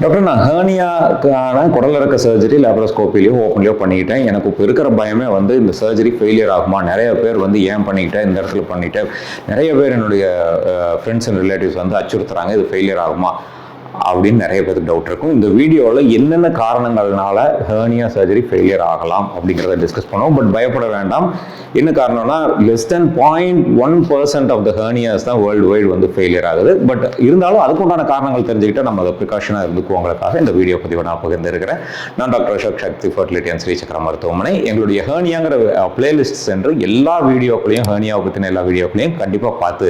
Doctor, நான் ஹேர்னியாக்கான குடலிறக்க surgery லேப்ரோஸ்கோப்பிலையோ ஓப்பன்லையோ பண்ணிக்கிட்டேன். எனக்கு இப்போ இருக்கிற பயமே வந்து இந்த சர்ஜரி ஃபெயிலியர் ஆகுமா, நிறைய பேர் வந்து ஏன் பண்ணிக்கிட்டேன், இந்த இடத்துல பண்ணிட்டேன், நிறைய பேர் என்னுடைய ஃப்ரெண்ட்ஸ் அண்ட் ரிலேட்டிவ்ஸ் வந்து அச்சுறுத்துறாங்க, இது ஃபெயிலியர் ஆகுமா அப்படின்னு நிறைய பேருக்கு டவுட் இருக்கும். இந்த வீடியோவில் என்னென்ன காரணங்கள்னால ஹெர்னியா சர்ஜரி ஃபெயிலியர் ஆகலாம் அப்படிங்கிறத டிஸ்கஸ் பண்ணுவோம். பட் பயப்பட வேண்டாம். என்ன காரணம்னா <0.1% ஆஃப் த ஹெர்னியாஸ் தான் வேர்ல்டு வைடு வந்து ஃபெயிலியர் ஆகுது. பட் இருந்தாலும் அதுக்குண்டான காரணங்கள் தெரிஞ்சுக்கிட்டா நம்ம அதை ப்ரிகாஷனாக இருந்துக்குவோங்களுக்காக இந்த வீடியோ பதிவை நான் பகிர்ந்திருக்கிறேன். நான் doctor Ashok, Sakthi fertility and Sri Chakra மருத்துவமனை. எங்களுடைய ஹெர்னியாங்கிற பிளேலிஸ்ட் சென்று எல்லா வீடியோக்களையும், ஹெர்னியாவை பற்றின எல்லா வீடியோக்களையும் கண்டிப்பாக பார்த்து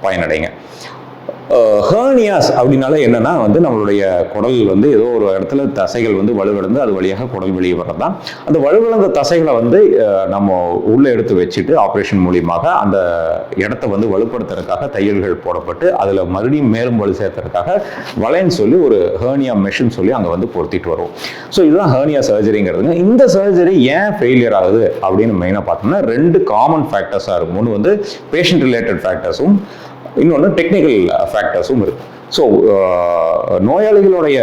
பயனடைங்க. ஹெர்னியாஸ் அப்படின்னால என்னன்னா வந்து நம்மளுடைய குடல் வந்து ஏதோ ஒரு இடத்துல தசைகள் வந்து வலுவிழந்து அது வழியாக குடல் வெளியே வர்றதுதான். அந்த வலுவிழந்த தசைகளை வந்து நம்ம உள்ள எடுத்து வச்சுட்டு ஆப்ரேஷன் மூலியமாக அந்த இடத்த வந்து வலுப்படுத்துறதுக்காக தையல்கள் போடப்பட்டு அதில் மறுபடியும் மேலும் வலு சேர்த்துறதுக்காக வளைன்னு சொல்லி ஒரு ஹெர்னியா மெஷின் சொல்லி அங்கே வந்து பொருத்திட்டு வரும். ஸோ இதுதான் ஹெர்னியா சர்ஜரிங்கிறதுங்க. இந்த சர்ஜரி ஏன் ஃபெயிலியர் ஆகுது அப்படின்னு மெயினாக பார்த்தோம்னா 2 காமன் ஃபேக்டர்ஸாக இருக்கும். ஒன்று வந்து பேஷண்ட் ரிலேட்டட் ஃபேக்டர்ஸும், இன்னொன்று டெக்னிக்கல் ஃபேக்டர்ஸும் இருக்குது. ஸோ நோயாளிகளுடைய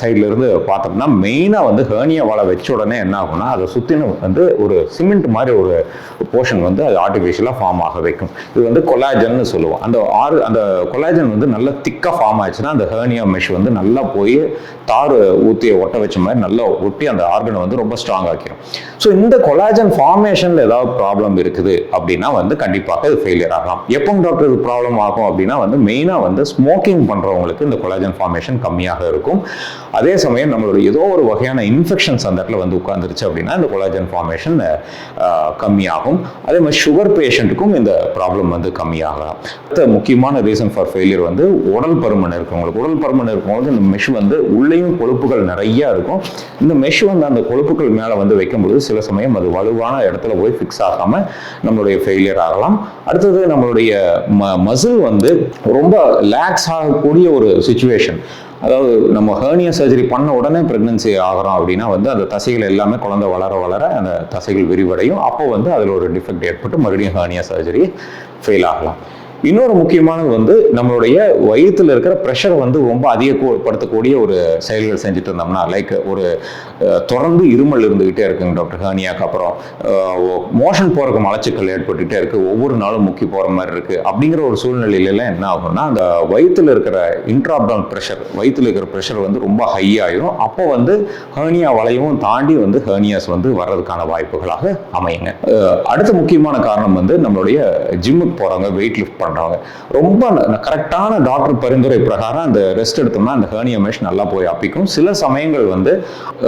சைட்லேருந்து பார்த்தோம்னா மெயினாக வந்து ஹெர்னியா வாழை வச்ச உடனே என்ன ஆகும்னா அதை சுற்றினும் வந்து ஒரு சிமெண்ட் மாதிரி ஒரு போர்ஷன் வந்து அது ஆர்டிஃபிஷியலாக ஃபார்ம் ஆக வைக்கும். இது வந்து கொலாஜன்னு சொல்லுவோம். அந்த கொலாஜன் வந்து நல்லா திக்காக ஃபார்ம் ஆச்சுன்னா அந்த ஹெர்னியா மெஷ் வந்து நல்லா போய் தார் ஊற்றியை ஒட்ட வச்ச மாதிரி நல்லா ஒட்டி அந்த ஆர்கனை வந்து ரொம்ப ஸ்ட்ராங் ஆக்கிடும். ஸோ இந்த கொலாஜன் ஃபார்மேஷனில் ஏதாவது ப்ராப்ளம் இருக்குது அப்படின்னா வந்து கண்டிப்பாக இது ஃபெயிலியர் ஆகலாம். எப்போ டாக்டர் இது ப்ராப்ளம் ஆகும் அப்படின்னா வந்து மெயினாக வந்து ஸ்மோக்கிங் பண்ணுறவங்களுக்கு இந்த கொலாஜன் ஃபார்மேஷன் கம்மியாக இருக்கும். அதே சமயம் நம்மளோட ஏதோ ஒரு வகையான இன்ஃபெக்ஷன்ஸ் அந்த இடத்துல வந்து உட்கார்ந்துருச்சு அப்படின்னா இந்த கொலாஜன் ஃபார்மேஷன் கம்மியாகும். அதே மாதிரி சுகர் பேஷண்ட்டுக்கும் இந்த ப்ராப்ளம் வந்து கம்மியாகலாம். அடுத்த முக்கியமான ரீசன் ஃபார் ஃபெயிலியர் வந்து உடல் பருமன் இருக்கவங்களுக்கு. உடல் பருமன் இருக்கவங்களுக்கு இந்த மெஷ் வந்து உள்ளேயும் கொழுப்புகள் நிறைய இருக்கும். இந்த மெஷ் வந்து அந்த கொழுப்புகள் மேலே வந்து வைக்கும்போது சில சமயம் அது வலுவான இடத்துல போய் ஃபிக்ஸ் ஆகாமல் நம்மளுடைய ஃபெயிலியர் ஆகலாம். அடுத்தது நம்மளுடைய மசில் வந்து ரொம்ப லேக்ஸ் ஆகக்கூடிய ஒரு சிச்சுவேஷன். அதாவது நம்ம ஹெர்னியா சர்ஜரி பண்ண உடனே ப்ரெக்னன்சி ஆகிறோம் அப்படின்னா வந்து அந்த தசைகள் எல்லாமே குழந்தை வளர வளர அந்த தசைகள் விரிவடையும். அப்போ வந்து அதில் ஒரு டிஃபெக்ட் ஏற்பட்டு மறுபடியும் ஹெர்னியா சர்ஜரி ஃபெயில் ஆகலாம். இன்னொரு முக்கியமானது வந்து நம்மளுடைய வயிற்றில் இருக்கிற ப்ரெஷரை வந்து ரொம்ப அதிகப்படுத்தக்கூடிய ஒரு செயல்கள் செஞ்சுட்டு இருந்தோம்னா, லைக் ஒரு தொடர்ந்து இருமல் இருந்துகிட்டே இருக்குங்க டாக்டர், ஹெர்னியாக்கு அப்புறம் மோஷன் போகிறதுக்கு மலச்சிக்கல் ஏற்பட்டுகிட்டே இருக்குது, ஒவ்வொரு நாளும் முக்கி போகிற மாதிரி இருக்குது அப்படிங்கிற ஒரு சூழ்நிலையிலலாம் என்ன ஆகும்னா அந்த வயிற்றில் இருக்கிற இன்ட்ராப்டல் ப்ரெஷர், வயிற்றில் இருக்கிற ப்ரெஷர் வந்து ரொம்ப ஹை ஆகிடும். அப்போ வந்து ஹெர்னியா வளையவும் தாண்டி வந்து ஹெர்னியாஸ் வந்து வர்றதுக்கான வாய்ப்புகளாக அமையுங்க. அடுத்த முக்கியமான காரணம் வந்து நம்மளுடைய ஜிம்முக்கு போகிறவங்க, வெயிட் லிஃப்ட் பண்றவங்க ரொம்ப கரெக்டான டாக்டர் பரிந்துரை பிரகாரம் அந்த ரெஸ்ட் எடுத்தோம்னா அந்த ஹெர்னியா மெஷ் நல்லா போய் அப்பிக்கும். சில சமயங்கள் வந்து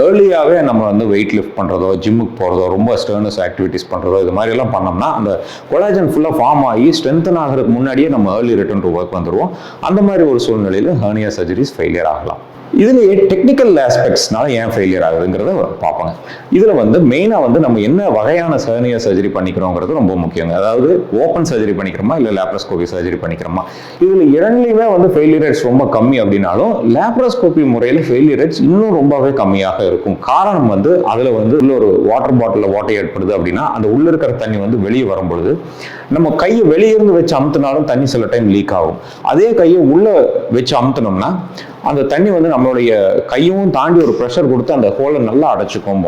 ஏர்லியாவே நம்ம வந்து வெயிட் லிஃப்ட் பண்றதோ, ஜிம்முக்கு போறதோ, ரொம்ப ஸ்டர்னஸ் ஆக்டிவிட்டிஸ் பண்றதோ, இது மாதிரி எல்லாம் பண்ணோம்னா அந்த கொலாஜன் ஃபுல்லா ஃபார்ம் ஆகி ஸ்ட்ரென்தன் ஆகிறதுக்கு முன்னாடியே நம்ம ஏர்லி ரிட்டர்ன் டு ஒர்க் வந்துருவோம். அந்த மாதிரி ஒரு சூழ்நிலையில ஹெர்னியா சர்ஜரிஸ் ஃபெயிலியர் ஆகலாம். இதுலேயே டெக்னிக்கல் ஆஸ்பெக்ட்ஸ்னால ஏன் ஃபெயிலியர் ஆகுதுங்கிறத பார்ப்பாங்க. இதில் வந்து மெயினாக வந்து நம்ம என்ன வகையான ஹெர்னியா சர்ஜரி பண்ணிக்கிறோங்கிறது ரொம்ப முக்கியங்க. அதாவது ஓப்பன் சர்ஜரி பண்ணிக்கிறோமா இல்லை லேப்ரோஸ்கோபி சர்ஜரி பண்ணிக்கிறோமா. இதில் இரண்டுலையுமே வந்து ஃபெயிலியர் ரேட்ஸ் ரொம்ப கம்மி அப்படின்னாலும் லேப்ரோஸ்கோபி முறையில் ஃபெயிலியர் ரேட்ஸ் இன்னும் ரொம்பவே கம்மியாக இருக்கும். காரணம் வந்து அதில் வந்து உள்ள ஒரு வாட்டர் பாட்டிலில் ஓட்டை ஏற்படுது அப்படின்னா அந்த உள்ள இருக்கிற தண்ணி வந்து வெளியே வரும்பொழுது நம்ம கையை வெளியிருந்து வச்சு அமுத்தினாலும் தண்ணி சில டைம் லீக் ஆகும். அதே கையை உள்ள வச்சு அமுத்தினோம்னா அந்த தண்ணி வந்து நம்மளுடைய கையும் தாண்டி ஒரு ப்ரெஷர் கொடுத்து அந்த ஹோலை நல்லா அடைச்சிக்கோம்.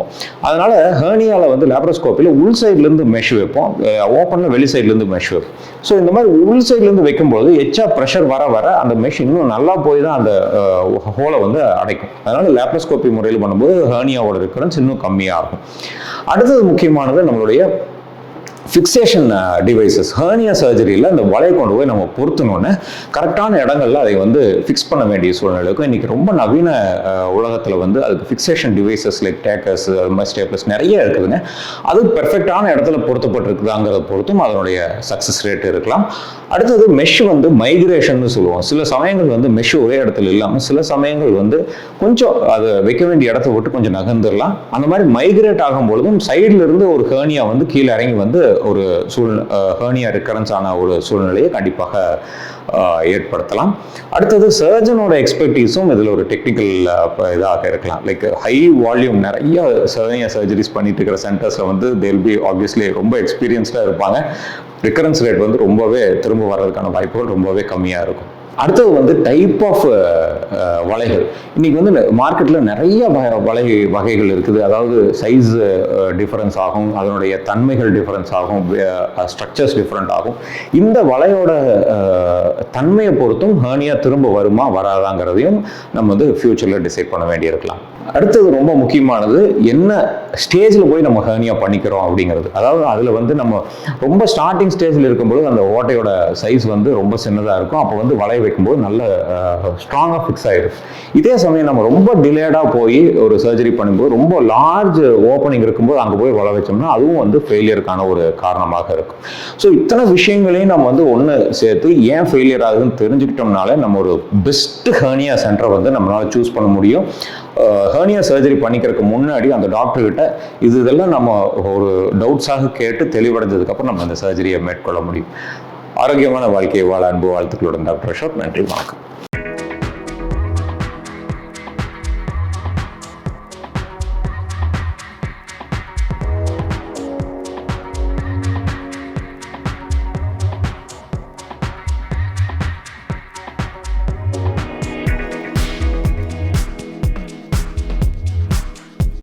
அதனால ஹெர்னியாவில் வந்து லேப்ரோஸ்கோப்பில் உள் சைட்லேருந்து மெஷ் வைப்போம், ஓப்பனில் வெளி சைட்லேருந்து மெஷ் வைப்போம். ஸோ இந்த மாதிரி உள் சைட்லேருந்து வைக்கும்போது எச்சா ப்ரெஷர் வர வர அந்த மெஷ் இன்னும் நல்லா போய் தான் அந்த ஹோலை வந்து அடைக்கும். அதனால லேப்ரோஸ்கோப்பி முறையில் பண்ணும்போது ஹெர்னியாவோட ரிக்கரன்ஸ் இன்னும் கம்மியாக இருக்கும். அடுத்தது முக்கியமானது நம்மளுடைய ஃபிக்சேஷன் டிவைசஸ். ஹெர்னியா சர்ஜரியில் அந்த வலையை கொண்டு போய் நம்ம பொருத்தணுன்னு கரெக்டான இடங்கள்ல அதை வந்து ஃபிக்ஸ் பண்ண வேண்டிய சூழ்நிலை இருக்கும். இன்றைக்கி ரொம்ப நவீன உலகத்தில் வந்து அதுக்கு fixation devices like takers, staplers நிறைய இருக்குதுங்க. அது பெர்ஃபெக்டான இடத்துல பொருத்தப்பட்டிருக்குதாங்கிறத பொறுத்தும் அதனுடைய சக்ஸஸ் ரேட் இருக்கலாம். அடுத்தது மெஷ் வந்து மைக்ரேஷன் சொல்லுவோம். சில சமயங்கள் வந்து மெஷ் ஒரே இடத்துல இல்லாமல் சில சமயங்கள் வந்து கொஞ்சம் அதை வைக்க வேண்டிய இடத்த விட்டு கொஞ்சம் நகர்ந்துடலாம். அந்த மாதிரி மைக்ரேட் ஆகும் பொழுதும் சைடில் இருந்து ஒரு ஹெர்னியா வந்து கீழே இறங்கி வந்து ஒரு ஹெர்னியா ரிக்கரன்ஸ் ஆன ஒரு சூழ்நிலையை கண்டிப்பாக ஏற்படுத்தலாம். அடுத்தது சர்ஜனோட எக்ஸ்பெர்டீஸும் இதில் ஒரு டெக்னிக்கல் இதாக இருக்கலாம். லைக் ஹை வால்யூம் நிறைய ஹெர்னியா சர்ஜரிஸ் பண்ணிட்டு இருக்கிற சென்டர்ஸில் வந்து தேல் பி ஆப்வியஸ்லி ரொம்ப எக்ஸ்பீரியன்ஸ்டாக இருப்பாங்க. ரிக்கரன்ஸ் ரேட் வந்து ரொம்பவே திரும்ப வர்றதுக்கான வாய்ப்புகள் ரொம்பவே கம்மியாக இருக்கும். அடுத்தது வந்து டைப் ஆஃப் வலைகள். இன்னைக்கு வந்து மார்க்கெட்டில் நிறைய வகைகள் இருக்குது. அதாவது சைஸ் டிஃபரன்ஸ் ஆகும், அதனுடைய தன்மைகள் டிஃபரன்ஸ் ஆகும், ஸ்ட்ரக்சர்ஸ் டிஃப்ரெண்ட் ஆகும். இந்த வலையோட தன்மையை பொறுத்தும் ஹெர்னியா திரும்ப வருமா வராதாங்கிறதையும் நம்ம வந்து ஃபியூச்சரில் டிசைட் பண்ண வேண்டியிருக்கலாம். அடுத்தது ரொம்ப முக்கியமானது, என்ன ஸ்டேஜில் போய் நம்ம ஹெர்னியா பண்ணிக்கிறோம் அப்படிங்கிறது. அதாவது அதில் வந்து நம்ம ரொம்ப ஸ்டார்டிங் ஸ்டேஜில் இருக்கும்போது அந்த ஓட்டையோட சைஸ் வந்து ரொம்ப சின்னதாக இருக்கும். அப்போ வந்து வளைய வைக்கும்போது நல்ல ஸ்ட்ராங்காக ஃபிக்ஸ் ஆகிடும். இதே சமயம் நம்ம ரொம்ப டிலேடாக போய் ஒரு சர்ஜரி பண்ணும்போது ரொம்ப லார்ஜ் ஓப்பனிங் இருக்கும்போது அங்கே போய் வள வச்சோம்னா அதுவும் வந்து ஃபெயிலியருக்கான ஒரு காரணமாக இருக்கும். ஸோ இத்தனை விஷயங்களையும் நம்ம வந்து ஒன்று சேர்த்து ஏன் ஃபெயிலியர் ஆகுதுன்னு தெரிஞ்சுக்கிட்டோம்னாலே நம்ம ஒரு பெஸ்ட் ஹெர்னியா சென்டரை வந்து நம்மளால் சூஸ் பண்ண முடியும். ஹெர்னியா சர்ஜரி பண்ணிக்கிறதுக்கு முன்னாடி அந்த டாக்டர்கிட்ட இதெல்லாம் நம்ம ஒரு டவுட்ஸாக கேட்டு தெளிவடைஞ்சதுக்கப்புறம் நம்ம அந்த சர்ஜரியை மேற்கொள்ள முடியும். ஆரோக்கியமான வாழ்க்கையை வாழ அன்பு வாழ்த்துக்களுடன் டாக்டர் அசோக். நன்றி, வணக்கம்.